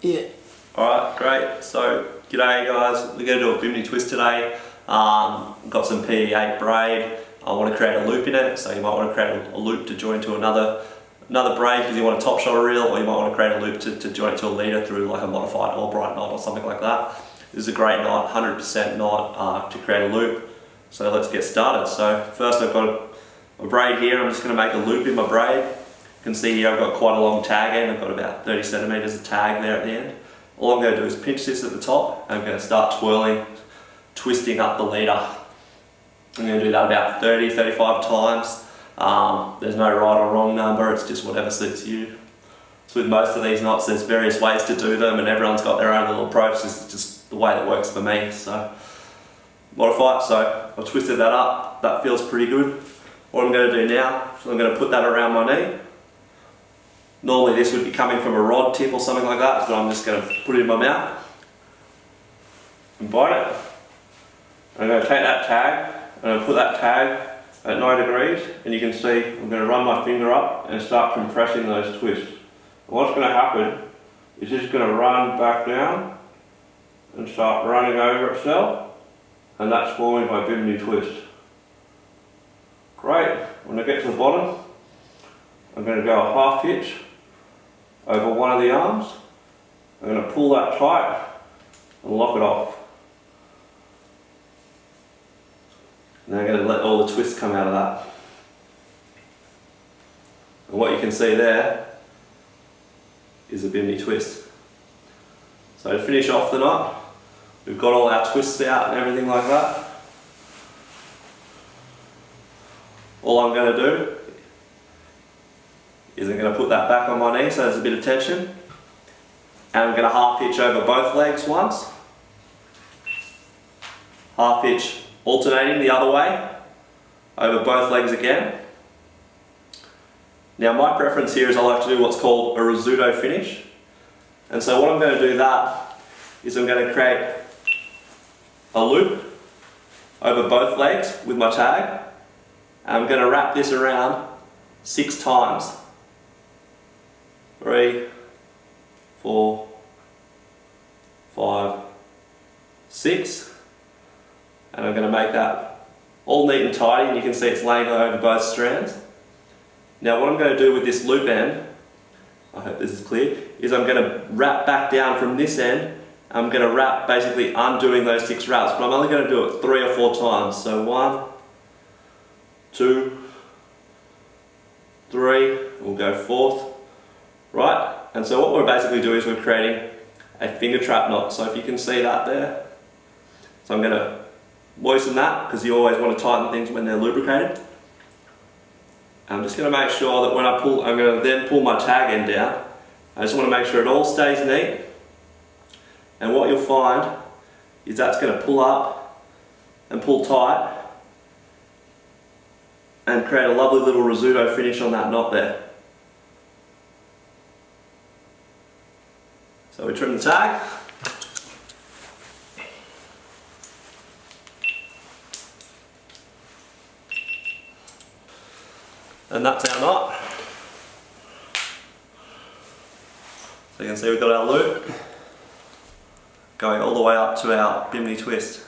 Yeah. Alright, great. So, g'day guys. We're going to do a Bimini Twist today. Got some PE8 braid. I want to create a loop in it, so you might want to create a loop to join to another braid because you want a top shot reel, or you might want to create a loop to join it to a leader through like a modified Albright knot or something like that. This is a great knot, 100% knot to create a loop. So let's get started. So first I've got a braid here. I'm just going to make a loop in my braid. You can see here I've got quite a long tag end. I've got about 30 centimeters of tag there at the end. All I'm going to do is pinch this at the top, and I'm going to start twirling, twisting up the leader. I'm going to do that about 30-35 times. There's no right or wrong number, it's just whatever suits you. So with most of these knots there's various ways to do them, and everyone's got their own little approach. This is just the way that works for me. So modify it. So I've twisted that up, that feels pretty good. What I'm going to do now is I'm going to put that around my knee. Normally this would be coming from a rod tip or something like that, but I'm just going to put it in my mouth and bite it. I'm going to take that tag and I'm going to put that tag at 9 degrees, and you can see I'm going to run my finger up and start compressing those twists. And what's going to happen is it's going to run back down and start running over itself, and that's forming my Bimini Twist. Great. When I get to the bottom, I'm going to go a half hitch over one of the arms. I'm going to pull that tight and lock it off. Now I'm going to let all the twists come out of that. And what you can see there is a Bimini Twist. So to finish off the knot, we've got all our twists out and everything like that. All I'm going to do is I'm going to put that back on my knee so there's a bit of tension, and I'm going to half hitch over both legs once, half hitch alternating the other way over both legs again. Now my preference here is I like to do what's called a risotto finish, and so what I'm going to do that is I'm going to create a loop over both legs with my tag, and I'm going to wrap this around 6 times. 3, 4, 5, 6, and I'm going to make that all neat and tidy, and you can see it's laying over both strands. Now what I'm going to do with this loop end, I hope this is clear, is I'm going to wrap back down from this end. I'm going to wrap, basically undoing those 6 wraps, but I'm only going to do it 3 or 4 times. So 1, 2, 3, we'll go 4th. Right, and so what we're basically doing is we're creating a finger trap knot. So if you can see that there, so I'm going to moisten that because you always want to tighten things when they're lubricated. I'm just going to make sure that when I pull, I'm going to then pull my tag end down. I just want to make sure it all stays neat, and what you'll find is that's going to pull up and pull tight and create a lovely little risotto finish on that knot there. So we trim the tag. And that's our knot. So you can see we've got our loop going all the way up to our Bimini Twist.